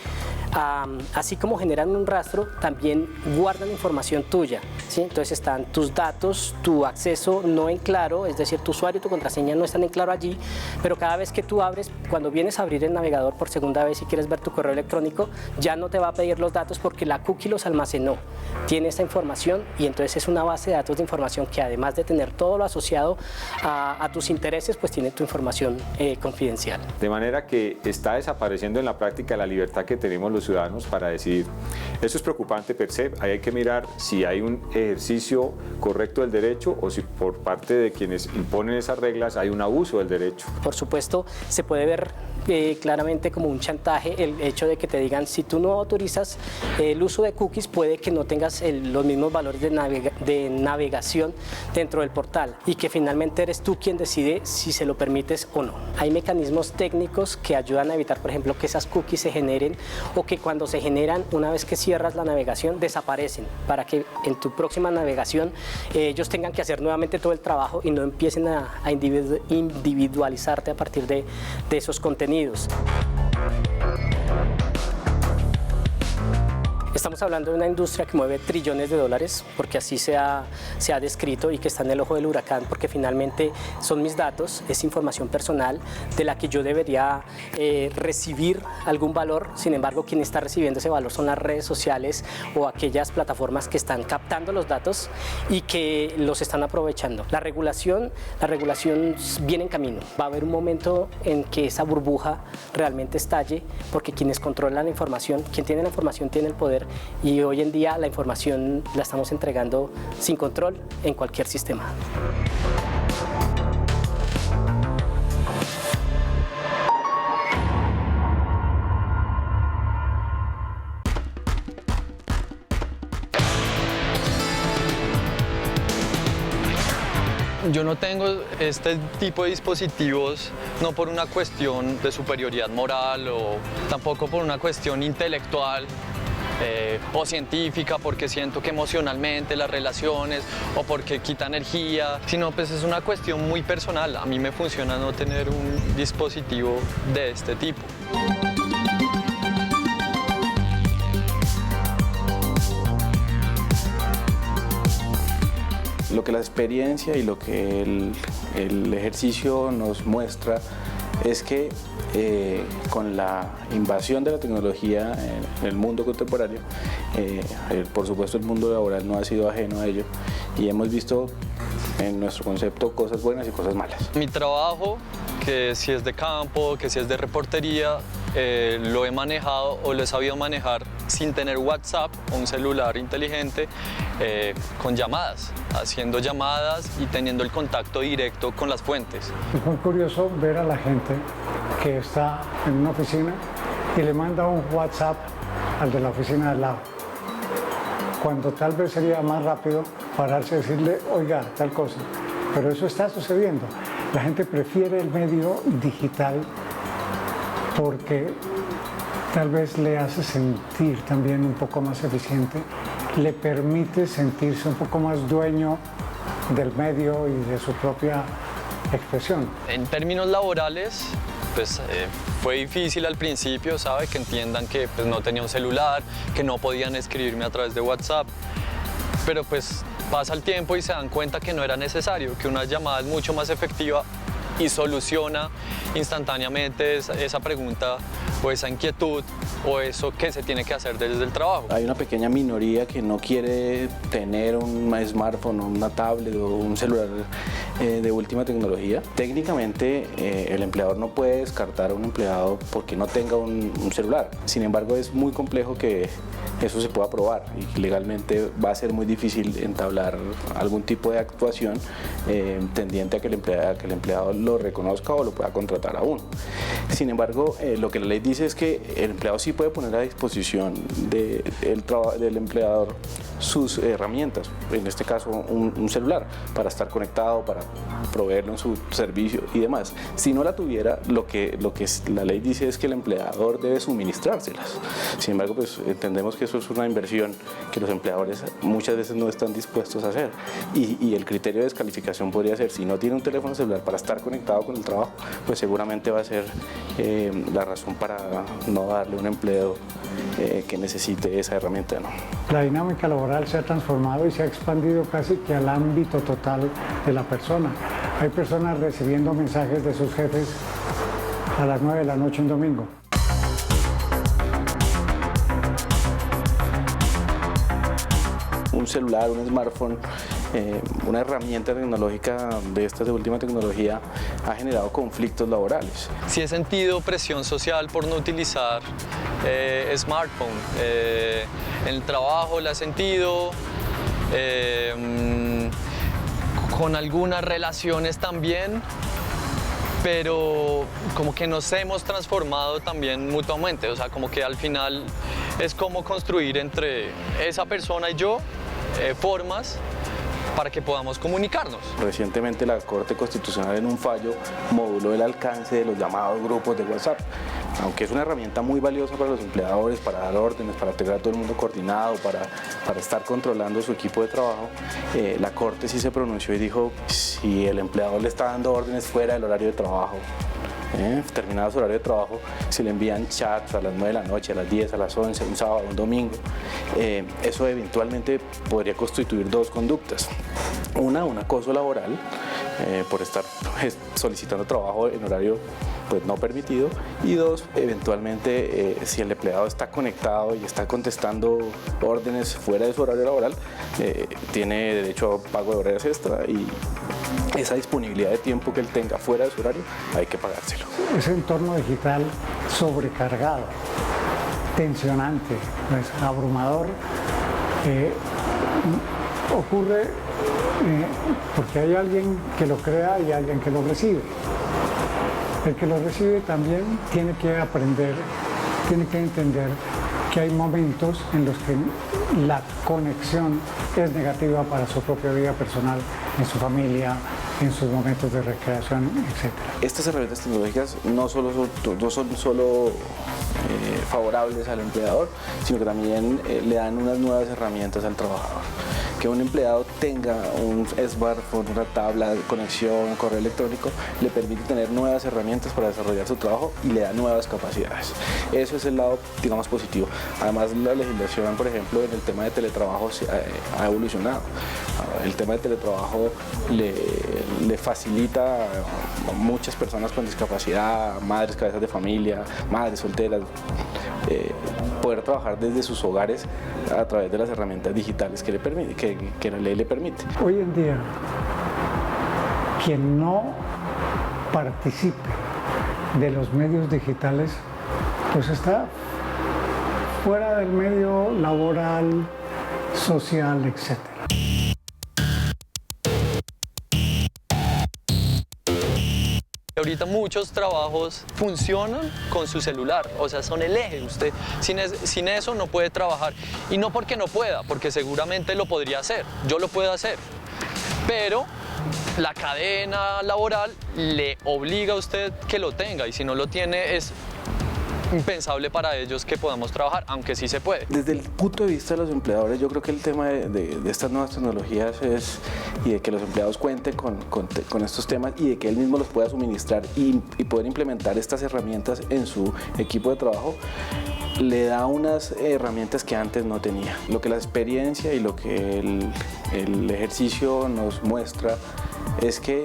así como generan un rastro, también guardan información tuya, ¿sí? Entonces están tus datos, tu acceso no en claro, es decir, tu usuario y tu contraseña no están en claro allí, pero cada vez que tú abres, cuando vienes a abrir el navegador por segunda vez y quieres ver tu correo electrónico, ya no te va a pedir los datos porque la cookie los almacenó, tiene esta información y entonces es una base de datos de información que además de tener todo lo asociado a tus intereses, pues tiene tu información confidencial. De manera que está desapareciendo en la práctica la libertad que tenemos los ciudadanos para decidir. Eso es preocupante per se, hay que mirar si hay un ejercicio correcto del derecho o si por parte de quienes imponen esas reglas hay un abuso del derecho. Por supuesto, se puede ver claramente como un chantaje el hecho de que te digan si tú no autorizas el uso de cookies puede que no tengas los mismos valores de navegación dentro del portal y que finalmente eres tú quien decide si se lo permites o no. Hay mecanismos técnicos que ayudan a evitar, por ejemplo, que esas cookies se generen o que cuando se generan, una vez que cierras la navegación, desaparecen para que en tu próxima navegación ellos tengan que hacer nuevamente todo el trabajo y no empiecen a individualizarte a partir de esos contenidos. Estamos hablando de una industria que mueve trillones de dólares, porque así se ha descrito, y que está en el ojo del huracán, porque finalmente son mis datos, es información personal de la que yo debería recibir algún valor. Sin embargo, quien está recibiendo ese valor son las redes sociales o aquellas plataformas que están captando los datos y que los están aprovechando. La regulación viene en camino. Va a haber un momento en que esa burbuja realmente estalle, porque quienes controlan la información, quien tiene la información tiene el poder, y hoy en día la información la estamos entregando sin control en cualquier sistema. Yo no tengo este tipo de dispositivos no por una cuestión de superioridad moral o tampoco por una cuestión intelectual o científica, porque siento que emocionalmente las relaciones o porque quita energía, sino pues es una cuestión muy personal. A mí me funciona no tener un dispositivo de este tipo. Lo que la experiencia y lo que el ejercicio nos muestra es que con la invasión de la tecnología en el mundo contemporáneo, por supuesto el mundo laboral no ha sido ajeno a ello, y hemos visto en nuestro concepto cosas buenas y cosas malas. Mi trabajo, que si es de campo, que si es de reportería, lo he manejado o lo he sabido manejar sin tener WhatsApp o un celular inteligente, con llamadas, haciendo llamadas y teniendo el contacto directo con las fuentes. Es muy curioso ver a la gente que está en una oficina y le manda un WhatsApp al de la oficina al lado, cuando tal vez sería más rápido pararse y decirle, oiga, tal cosa. Pero eso está sucediendo. La gente prefiere el medio digital porque tal vez le hace sentir también un poco más eficiente, le permite sentirse un poco más dueño del medio y de su propia expresión. En términos laborales, pues fue difícil al principio, ¿sabe? Que entiendan que pues, no tenía un celular, que no podían escribirme a través de WhatsApp, pero pues pasa el tiempo y se dan cuenta que no era necesario, que una llamada es mucho más efectiva y soluciona instantáneamente esa pregunta o esa inquietud o eso que se tiene que hacer desde el trabajo. Hay una pequeña minoría que no quiere tener un smartphone, una tablet o un celular de última tecnología. Técnicamente el empleador no puede descartar a un empleado porque no tenga un celular. Sin embargo, es muy complejo que eso se pueda probar y legalmente va a ser muy difícil entablar algún tipo de actuación tendiente a que el empleado lo reconozca o lo pueda contratar aún. Sin embargo, lo que la ley dice es que el empleado sí puede poner a disposición del empleador sus herramientas, en este caso un celular, para estar conectado, para proveerlo en su servicio y demás. Si no la tuviera, lo que la ley dice es que el empleador debe suministrárselas. Sin embargo, pues entendemos que eso es una inversión que los empleadores muchas veces no están dispuestos a hacer, y el criterio de descalificación podría ser, si no tiene un teléfono celular para estar conectado con el trabajo, pues seguramente va a ser la razón para no darle un empleo que necesite esa herramienta, ¿no? La dinámica laboral se ha transformado y se ha expandido casi que al ámbito total de la persona. Hay personas recibiendo mensajes de sus jefes a las 9 de la noche un domingo. Un celular, un smartphone, una herramienta tecnológica de estas de última tecnología ha generado conflictos laborales. Sí he sentido presión social por no utilizar smartphone. En el trabajo la he sentido, con algunas relaciones también, pero como que nos hemos transformado también mutuamente, o sea, como que al final es como construir entre esa persona y yo formas para que podamos comunicarnos. Recientemente la Corte Constitucional en un fallo moduló el alcance de los llamados grupos de WhatsApp. Aunque es una herramienta muy valiosa para los empleadores, para dar órdenes, para tener a todo el mundo coordinado, para estar controlando su equipo de trabajo, la Corte sí se pronunció y dijo, si el empleador le está dando órdenes fuera del horario de trabajo, terminado su horario de trabajo, se le envían chats a las 9 de la noche, a las 10, a las 11, un sábado, un domingo. Eso eventualmente podría constituir dos conductas. Un acoso laboral por estar solicitando trabajo en horario pues, no permitido, y dos, eventualmente si el empleado está conectado y está contestando órdenes fuera de su horario laboral, tiene derecho a pago de horas extra, y esa disponibilidad de tiempo que él tenga fuera de su horario hay que pagárselo. Ese entorno digital sobrecargado, tensionante, pues, abrumador, ocurre porque hay alguien que lo crea y alguien que lo recibe. El que lo recibe también tiene que aprender, tiene que entender que hay momentos en los que la conexión es negativa para su propia vida personal, en su familia, en sus momentos de recreación, etc. Estas herramientas tecnológicas no son solo favorables al empleador, sino que también le dan unas nuevas herramientas al trabajador. Que un empleado tenga un smartphone, una tabla, conexión, correo electrónico, le permite tener nuevas herramientas para desarrollar su trabajo y le da nuevas capacidades. Eso es el lado, digamos, positivo. Además, la legislación, por ejemplo, en el tema de teletrabajo ha evolucionado. El tema de teletrabajo le facilita a muchas personas con discapacidad, madres, cabezas de familia, madres solteras, poder trabajar desde sus hogares a través de las herramientas digitales que la ley le permite. Hoy en día, quien no participe de los medios digitales, pues está fuera del medio laboral, social, etc. Ahorita muchos trabajos funcionan con su celular, o sea, son el eje. Usted sin eso no puede trabajar. Y no porque no pueda, porque seguramente lo podría hacer, yo lo puedo hacer. Pero la cadena laboral le obliga a usted que lo tenga, y si no lo tiene es impensable para ellos que podamos trabajar, aunque sí se puede. Desde el punto de vista de los empleadores, yo creo que el tema de estas nuevas tecnologías y de que los empleados cuenten con estos temas y de que él mismo los pueda suministrar y poder implementar estas herramientas en su equipo de trabajo, le da unas herramientas que antes no tenía. Lo que la experiencia y lo que el ejercicio nos muestra es que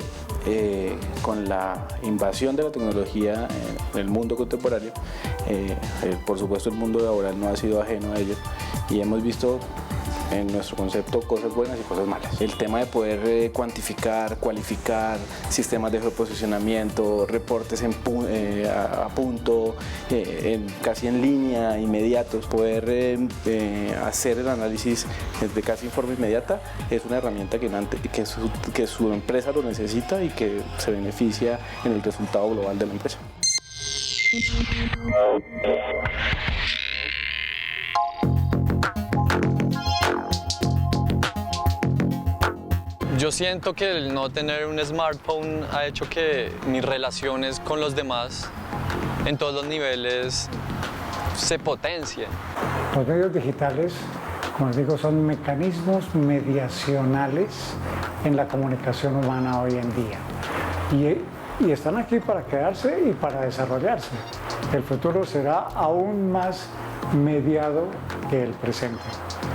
con la invasión de la tecnología en el mundo contemporáneo, por supuesto el mundo laboral no ha sido ajeno a ello, y hemos visto en nuestro concepto cosas buenas y cosas malas. El tema de poder cuantificar, cualificar, sistemas de geoposicionamiento, reportes a punto, casi en línea, inmediatos, poder hacer el análisis de casi en forma inmediata, es una herramienta que su empresa lo necesita y que se beneficia en el resultado global de la empresa. Yo siento que el no tener un smartphone ha hecho que mis relaciones con los demás en todos los niveles se potencien. Los medios digitales, como les digo, son mecanismos mediacionales en la comunicación humana hoy en día. Y están aquí para quedarse y para desarrollarse. El futuro será aún más mediado que el presente.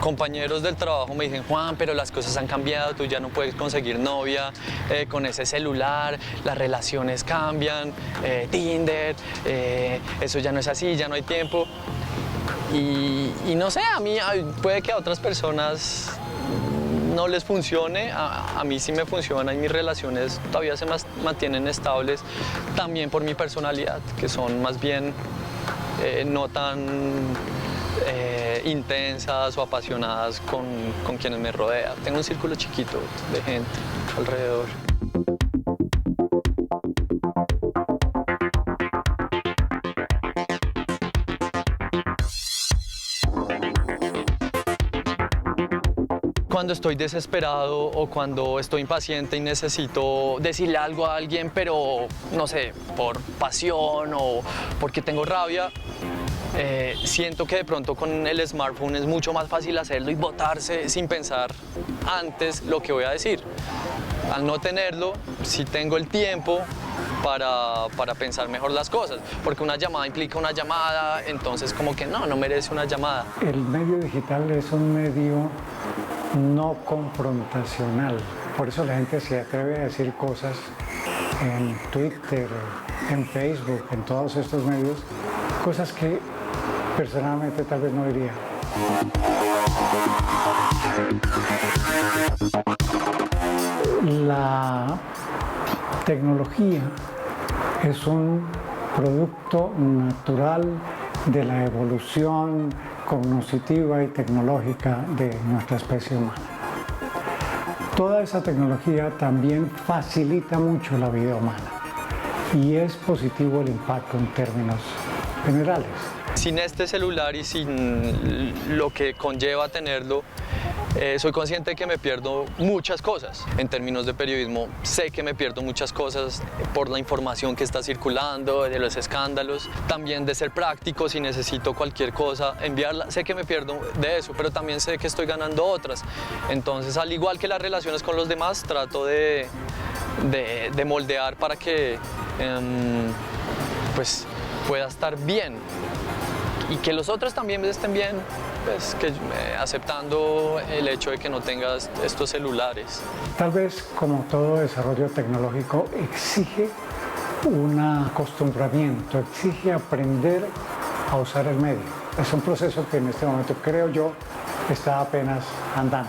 Compañeros del trabajo me dicen: Juan, pero las cosas han cambiado, tú ya no puedes conseguir novia con ese celular, las relaciones cambian, Tinder, eso ya no es así, ya no hay tiempo. Y no sé, a mí puede que a otras personas no les funcione, a mí sí me funciona y mis relaciones todavía se mantienen estables, también por mi personalidad, que son más bien no tan intensas o apasionadas con quienes me rodean. Tengo un círculo chiquito de gente alrededor. Cuando estoy desesperado o cuando estoy impaciente y necesito decirle algo a alguien, pero no sé, por pasión o porque tengo rabia, siento que de pronto con el smartphone es mucho más fácil hacerlo y botarse sin pensar antes lo que voy a decir. Al no tenerlo, si tengo el tiempo para pensar mejor las cosas, porque una llamada implica una llamada, entonces como que no merece una llamada. El medio digital es un medio no confrontacional, por eso la gente se atreve a decir cosas en Twitter, en Facebook, en todos estos medios, cosas que personalmente tal vez no diría. La tecnología es un producto natural de la evolución cognitiva y tecnológica de nuestra especie humana. Toda esa tecnología también facilita mucho la vida humana y es positivo el impacto en términos generales. Sin este celular y sin lo que conlleva tenerlo, soy consciente de que me pierdo muchas cosas. En términos de periodismo, sé que me pierdo muchas cosas por la información que está circulando, de los escándalos, también de ser práctico, si necesito cualquier cosa, enviarla. Sé que me pierdo de eso, pero también sé que estoy ganando otras. Entonces, al igual que las relaciones con los demás, trato de moldear para que pues, pueda estar bien. Y que los otros también estén bien, pues, aceptando el hecho de que no tengas estos celulares. Tal vez, como todo desarrollo tecnológico, exige un acostumbramiento, exige aprender a usar el medio. Es un proceso que en este momento, creo yo, está apenas andando.